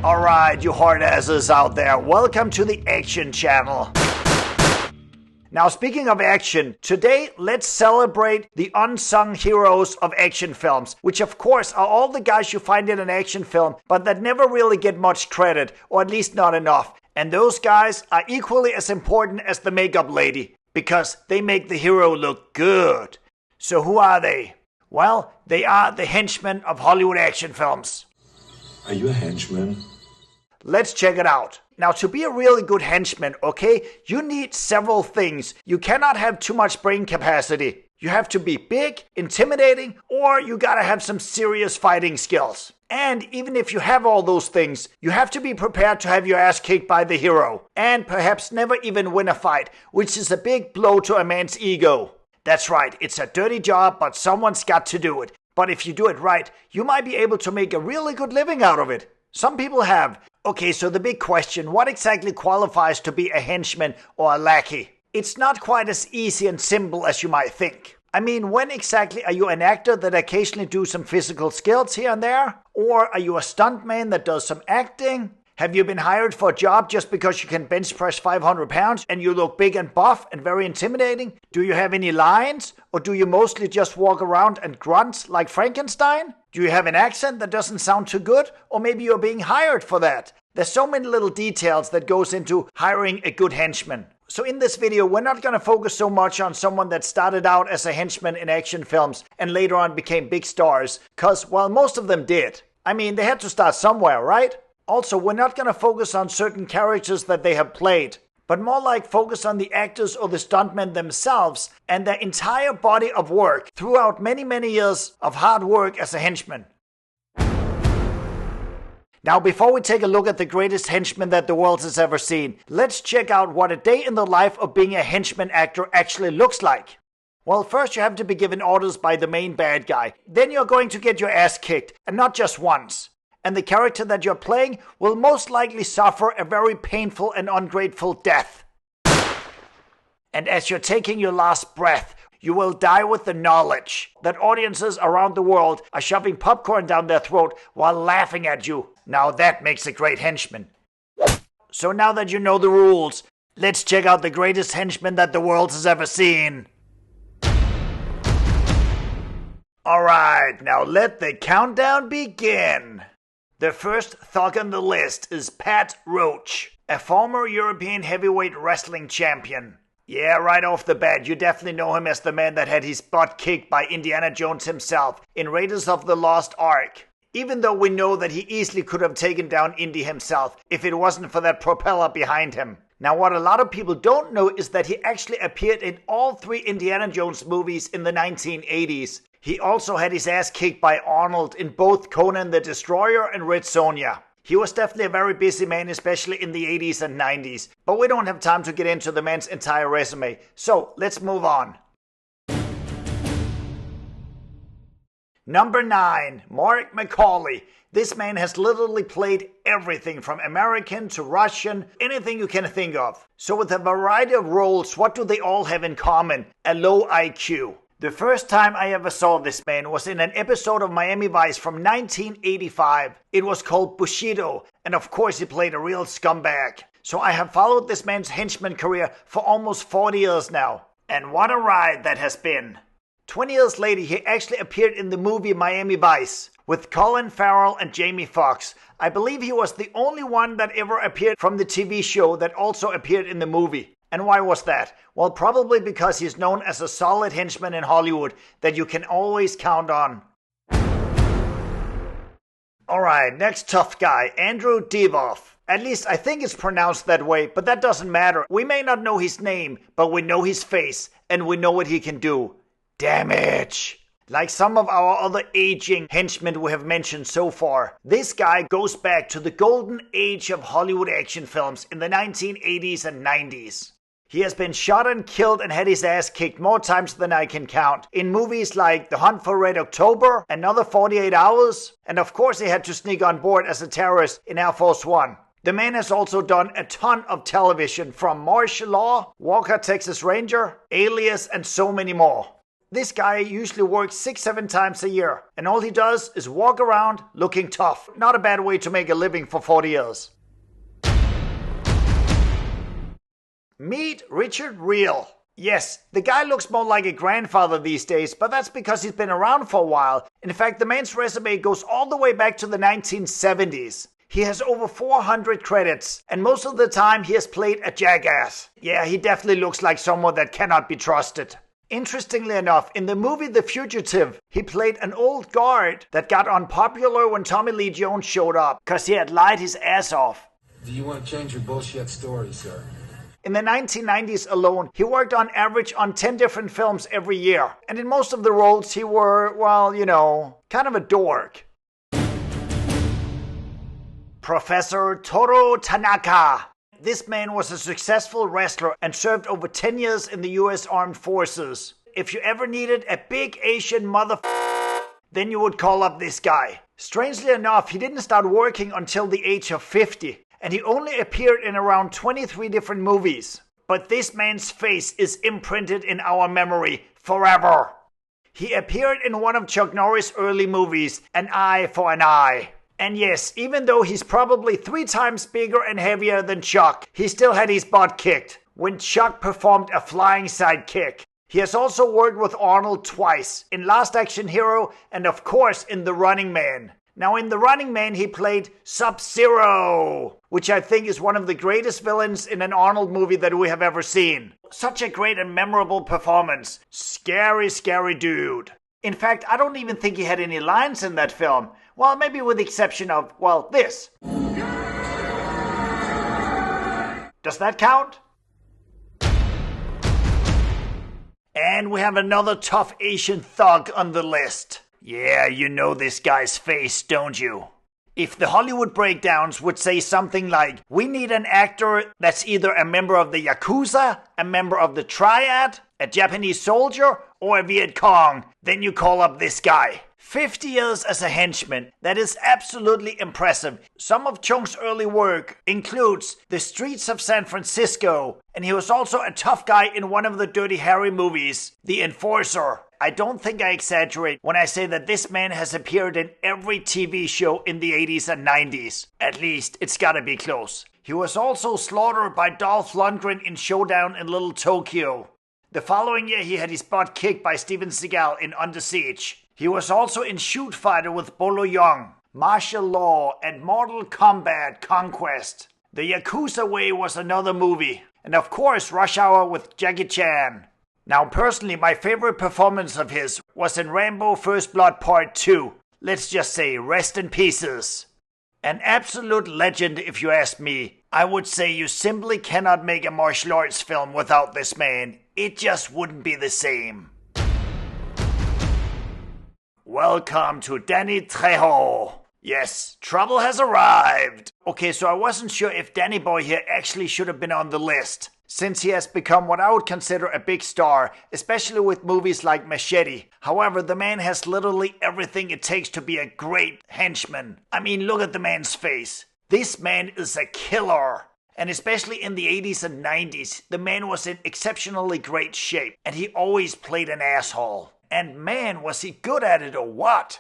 Alright, you hard asses out there, welcome to the Action Channel. Now, speaking of action, today let's celebrate the unsung heroes of action films, which of course are all the guys you find in an action film, but that never really get much credit, or at least not enough. And those guys are equally as important as the makeup lady, because they make the hero look good. So who are they? Well, they are the henchmen of Hollywood action films. Are you a henchman? Let's check it out. Now, to be a really good henchman, okay, you need several things. You cannot have too much brain capacity. You have to be big, intimidating, or you gotta have some serious fighting skills. And even if you have all those things, you have to be prepared to have your ass kicked by the hero. And perhaps never even win a fight, which is a big blow to a man's ego. That's right, it's a dirty job, but someone's got to do it. But if you do it right, you might be able to make a really good living out of it. Some people have. Okay, so the big question, what exactly qualifies to be a henchman or a lackey? It's not quite as easy and simple as you might think. I mean, when exactly are you an actor that occasionally do some physical skills here and there? Or are you a stuntman that does some acting? Have you been hired for a job just because you can bench press 500 pounds and you look big and buff and very intimidating? Do you have any lines? Or do you mostly just walk around and grunt like Frankenstein? Do you have an accent that doesn't sound too good? Or maybe you're being hired for that? There's so many little details that goes into hiring a good henchman. So in this video, we're not going to focus so much on someone that started out as a henchman in action films and later on became big stars. Cause, well, most of them did. I mean, they had to start somewhere, right? Also, we're not going to focus on certain characters that they have played, but more like focus on the actors or the stuntmen themselves and their entire body of work throughout many, many years of hard work as a henchman. Now, before we take a look at the greatest henchman that the world has ever seen, let's check out what a day in the life of being a henchman actor actually looks like. Well, first you have to be given orders by the main bad guy. Then you're going to get your ass kicked, and not just once. And the character that you're playing will most likely suffer a very painful and ungrateful death. And as you're taking your last breath, you will die with the knowledge that audiences around the world are shoving popcorn down their throat while laughing at you. Now that makes a great henchman. So now that you know the rules, let's check out the greatest henchman that the world has ever seen. Alright, now let the countdown begin. The first thug on the list is Pat Roach, a former European heavyweight wrestling champion. Yeah, right off the bat, you definitely know him as the man that had his butt kicked by Indiana Jones himself in Raiders of the Lost Ark. Even though we know that he easily could have taken down Indy himself if it wasn't for that propeller behind him. Now, what a lot of people don't know is that he actually appeared in all 3 Indiana Jones movies in the 1980s. He also had his ass kicked by Arnold in both Conan the Destroyer and Red Sonja. He was definitely a very busy man, especially in the 80s and 90s. But we don't have time to get into the man's entire resume, so let's move on. Number 9, Mark McAuley. This man has literally played everything from American to Russian, anything you can think of. So with a variety of roles, what do they all have in common? A low IQ. The first time I ever saw this man was in an episode of Miami Vice from 1985. It was called Bushido, and of course he played a real scumbag. So I have followed this man's henchman career for almost 40 years now. And what a ride that has been. 20 years later, he actually appeared in the movie Miami Vice with Colin Farrell and Jamie Foxx. I believe he was the only one that ever appeared from the TV show that also appeared in the movie. And why was that? Well, probably because he's known as a solid henchman in Hollywood that you can always count on. Alright, next tough guy, Andrew Divoff. At least I think it's pronounced that way, but that doesn't matter. We may not know his name, but we know his face, and we know what he can do. Damage! Like some of our other aging henchmen we have mentioned so far, this guy goes back to the golden age of Hollywood action films in the 1980s and 90s. He has been shot and killed and had his ass kicked more times than I can count in movies like The Hunt for Red October, Another 48 Hours, and of course he had to sneak on board as a terrorist in Air Force One. The man has also done a ton of television from Martial Law, Walker Texas Ranger, Alias, and so many more. This guy usually works 6-7 times a year, and all he does is walk around looking tough. Not a bad way to make a living for 40 years. Meet Richard Riehle. Yes, the guy looks more like a grandfather these days, but that's because he's been around for a while. In fact, the man's resume goes all the way back to the 1970s. He has over 400 credits, and most of the time he has played a jackass. Yeah, he definitely looks like someone that cannot be trusted. Interestingly enough, in the movie The Fugitive, he played an old guard that got unpopular when Tommy Lee Jones showed up, because he had lied his ass off. Do you want to change your bullshit story, sir? In the 1990s alone, he worked on average on 10 different films every year. And in most of the roles he were, well, you know, kind of a dork. Professor Toru Tanaka. This man was a successful wrestler and served over 10 years in the US Armed Forces. If you ever needed a big Asian then you would call up this guy. Strangely enough, he didn't start working until the age of 50. And he only appeared in around 23 different movies. But this man's face is imprinted in our memory forever. He appeared in one of Chuck Norris' early movies, An Eye for an Eye. And yes, even though he's probably 3 times bigger and heavier than Chuck, he still had his butt kicked when Chuck performed a flying side kick. He has also worked with Arnold twice, in Last Action Hero and of course in The Running Man. Now in The Running Man he played Sub-Zero, which I think is one of the greatest villains in an Arnold movie that we have ever seen. Such a great and memorable performance. Scary, scary dude. In fact, I don't even think he had any lines in that film. Well, maybe with the exception of, well, this. Does that count? And we have another tough Asian thug on the list. Yeah, you know this guy's face, don't you? If the Hollywood breakdowns would say something like, we need an actor that's either a member of the Yakuza, a member of the Triad, a Japanese soldier, or a Viet Cong, then you call up this guy. 50 years as a henchman, that is absolutely impressive. Some of Chung's early work includes The Streets of San Francisco, and he was also a tough guy in one of the Dirty Harry movies, The Enforcer. I don't think I exaggerate when I say that this man has appeared in every TV show in the 80s and 90s. At least, it's gotta be close. He was also slaughtered by Dolph Lundgren in Showdown in Little Tokyo. The following year, he had his butt kicked by Steven Seagal in Under Siege. He was also in Shoot Fighter with Bolo Yeung, Martial Law, and Mortal Kombat Conquest. The Yakuza Way was another movie. And of course, Rush Hour with Jackie Chan. Now, personally, my favorite performance of his was in Rambo First Blood Part 2. Let's just say, rest in pieces. An absolute legend, if you ask me. I would say you simply cannot make a martial arts film without this man. It just wouldn't be the same. Welcome to Danny Trejo. Yes, trouble has arrived. Okay, so I wasn't sure if Danny Boy here actually should have been on the list, since he has become what I would consider a big star, especially with movies like Machete. However, the man has literally everything it takes to be a great henchman. I mean, look at the man's face. This man is a killer. And especially in the 80s and 90s, the man was in exceptionally great shape, and he always played an asshole. And man, was he good at it or what?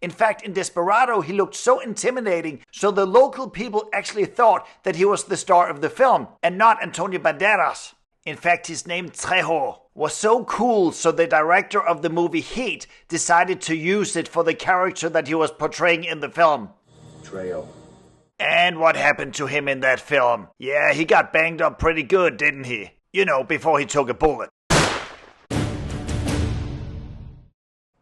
In fact, in Desperado, he looked so intimidating, so the local people actually thought that he was the star of the film, and not Antonio Banderas. In fact, his name Trejo was so cool, so the director of the movie Heat decided to use it for the character that he was portraying in the film. Trejo. And what happened to him in that film? Yeah, he got banged up pretty good, didn't he? You know, before he took a bullet.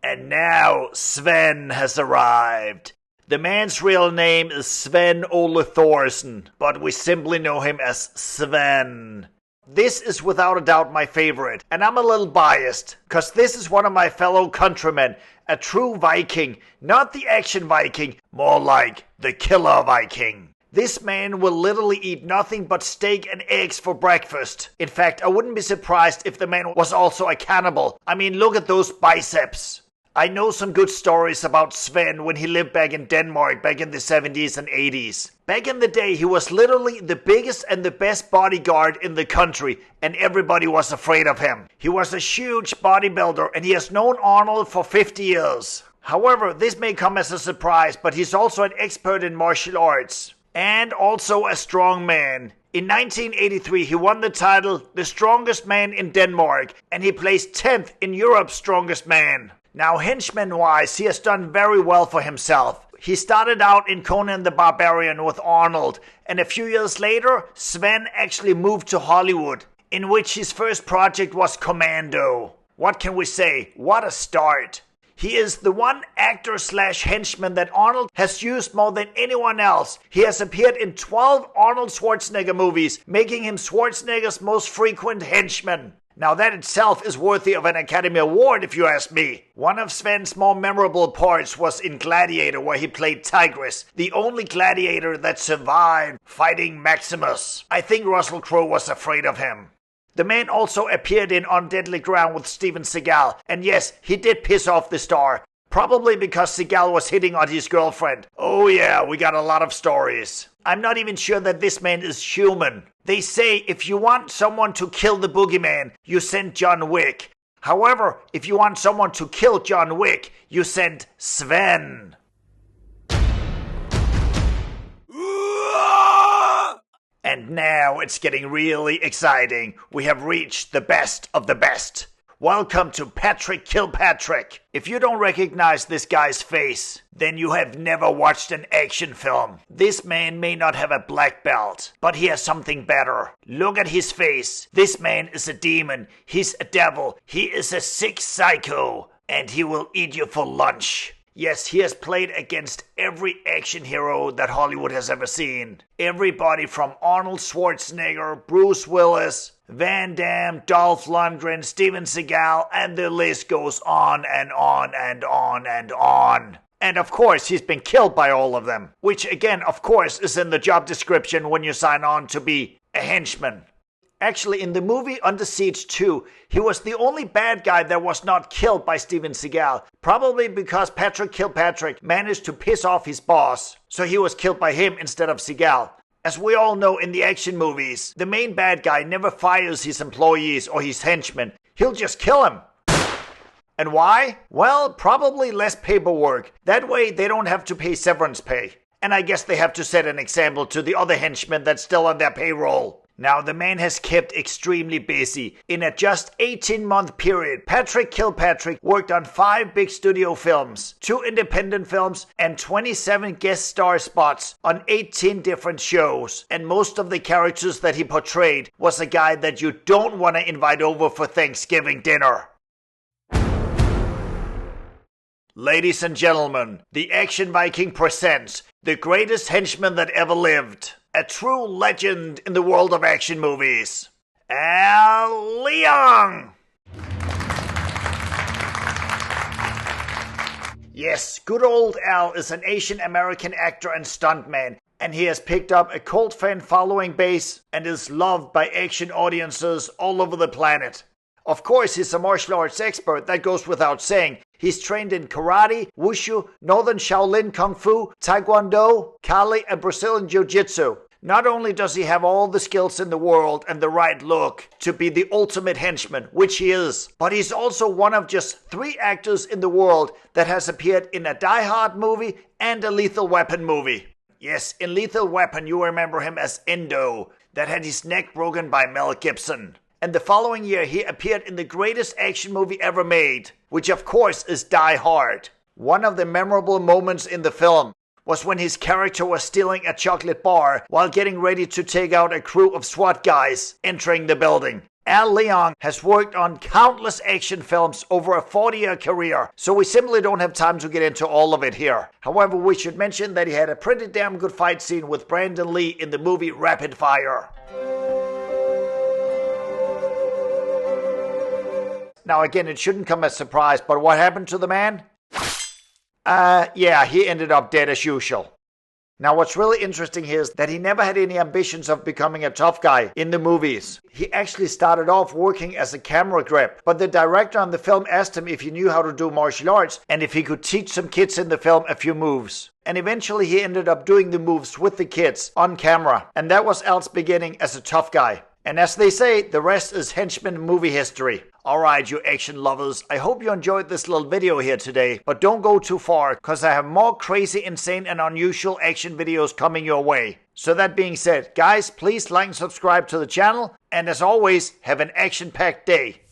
And now Sven has arrived. The man's real name is Sven-Ole Thorsen, but we simply know him as Sven. This is without a doubt my favorite, and I'm a little biased, cause this is one of my fellow countrymen, a true Viking, not the action Viking, more like the killer Viking. This man will literally eat nothing but steak and eggs for breakfast. In fact, I wouldn't be surprised if the man was also a cannibal. I mean, look at those biceps. I know some good stories about Sven when he lived back in Denmark back in the 70s and 80s. Back in the day, he was literally the biggest and the best bodyguard in the country, and everybody was afraid of him. He was a huge bodybuilder, and he has known Arnold for 50 years. However, this may come as a surprise, but he's also an expert in martial arts, and also a strong man. In 1983, he won the title The Strongest Man in Denmark, and he placed 10th in Europe's Strongest Man. Now, henchman-wise, he has done very well for himself. He started out in Conan the Barbarian with Arnold, and a few years later, Sven actually moved to Hollywood, in which his first project was Commando. What can we say? What a start. He is the one actor/henchman that Arnold has used more than anyone else. He has appeared in 12 Arnold Schwarzenegger movies, making him Schwarzenegger's most frequent henchman. Now that itself is worthy of an Academy Award if you ask me. One of Sven's more memorable parts was in Gladiator, where he played Tigress, the only gladiator that survived fighting Maximus. I think Russell Crowe was afraid of him. The man also appeared in On Deadly Ground with Steven Seagal, and yes, he did piss off the star. Probably because Seagal was hitting on his girlfriend. Oh yeah, we got a lot of stories. I'm not even sure that this man is human. They say if you want someone to kill the boogeyman, you send John Wick. However, if you want someone to kill John Wick, you send Sven. And now it's getting really exciting. We have reached the best of the best. Welcome to Patrick Kilpatrick. If you don't recognize this guy's face, then you have never watched an action film. This man may not have a black belt, but he has something better. Look at his face. This man is a demon. He's a devil. He is a sick psycho. And he will eat you for lunch. Yes, he has played against every action hero that Hollywood has ever seen. Everybody from Arnold Schwarzenegger, Bruce Willis, Van Damme, Dolph Lundgren, Steven Seagal, and the list goes on and on and on and on. And of course, he's been killed by all of them. Which again, of course, is in the job description when you sign on to be a henchman. Actually, in the movie Under Siege 2, he was the only bad guy that was not killed by Steven Seagal. Probably because Patrick Kilpatrick managed to piss off his boss. So he was killed by him instead of Seagal. As we all know in the action movies, the main bad guy never fires his employees or his henchmen. He'll just kill him. And why? Well, probably less paperwork. That way they don't have to pay severance pay. And I guess they have to set an example to the other henchmen that's still on their payroll. Now, the man has kept extremely busy. In a just 18-month period, Patrick Kilpatrick worked on 5 big studio films, 2 independent films, and 27 guest star spots on 18 different shows. And most of the characters that he portrayed was a guy that you don't want to invite over for Thanksgiving dinner. Ladies and gentlemen, the Action Viking presents the greatest henchman that ever lived. A true legend in the world of action movies. Leong! Yes, good old Al is an Asian American actor and stuntman, and he has picked up a cult fan following base and is loved by action audiences all over the planet. Of course, he's a martial arts expert, that goes without saying. He's trained in karate, wushu, northern Shaolin kung fu, taekwondo, Kali, and Brazilian jiu-jitsu. Not only does he have all the skills in the world and the right look to be the ultimate henchman, which he is, but he's also one of just 3 actors in the world that has appeared in a Die Hard movie and a Lethal Weapon movie. Yes, in Lethal Weapon you remember him as Endo, that had his neck broken by Mel Gibson. And the following year he appeared in the greatest action movie ever made, which of course is Die Hard. One of the memorable moments in the film was when his character was stealing a chocolate bar while getting ready to take out a crew of SWAT guys entering the building. Al Leong has worked on countless action films over a 40-year career, so we simply don't have time to get into all of it here. However, we should mention that he had a pretty damn good fight scene with Brandon Lee in the movie Rapid Fire. Now again, it shouldn't come as a surprise, but what happened to the man? Yeah, he ended up dead as usual. Now what's really interesting here is that he never had any ambitions of becoming a tough guy in the movies. He actually started off working as a camera grip, but the director on the film asked him if he knew how to do martial arts and if he could teach some kids in the film a few moves. And eventually he ended up doing the moves with the kids on camera, and that was Al's beginning as a tough guy. And as they say, the rest is Henchman movie history. Alright, you action lovers, I hope you enjoyed this little video here today, but don't go too far, cause I have more crazy, insane and unusual action videos coming your way. So that being said, guys, please like and subscribe to the channel, and as always, have an action-packed day.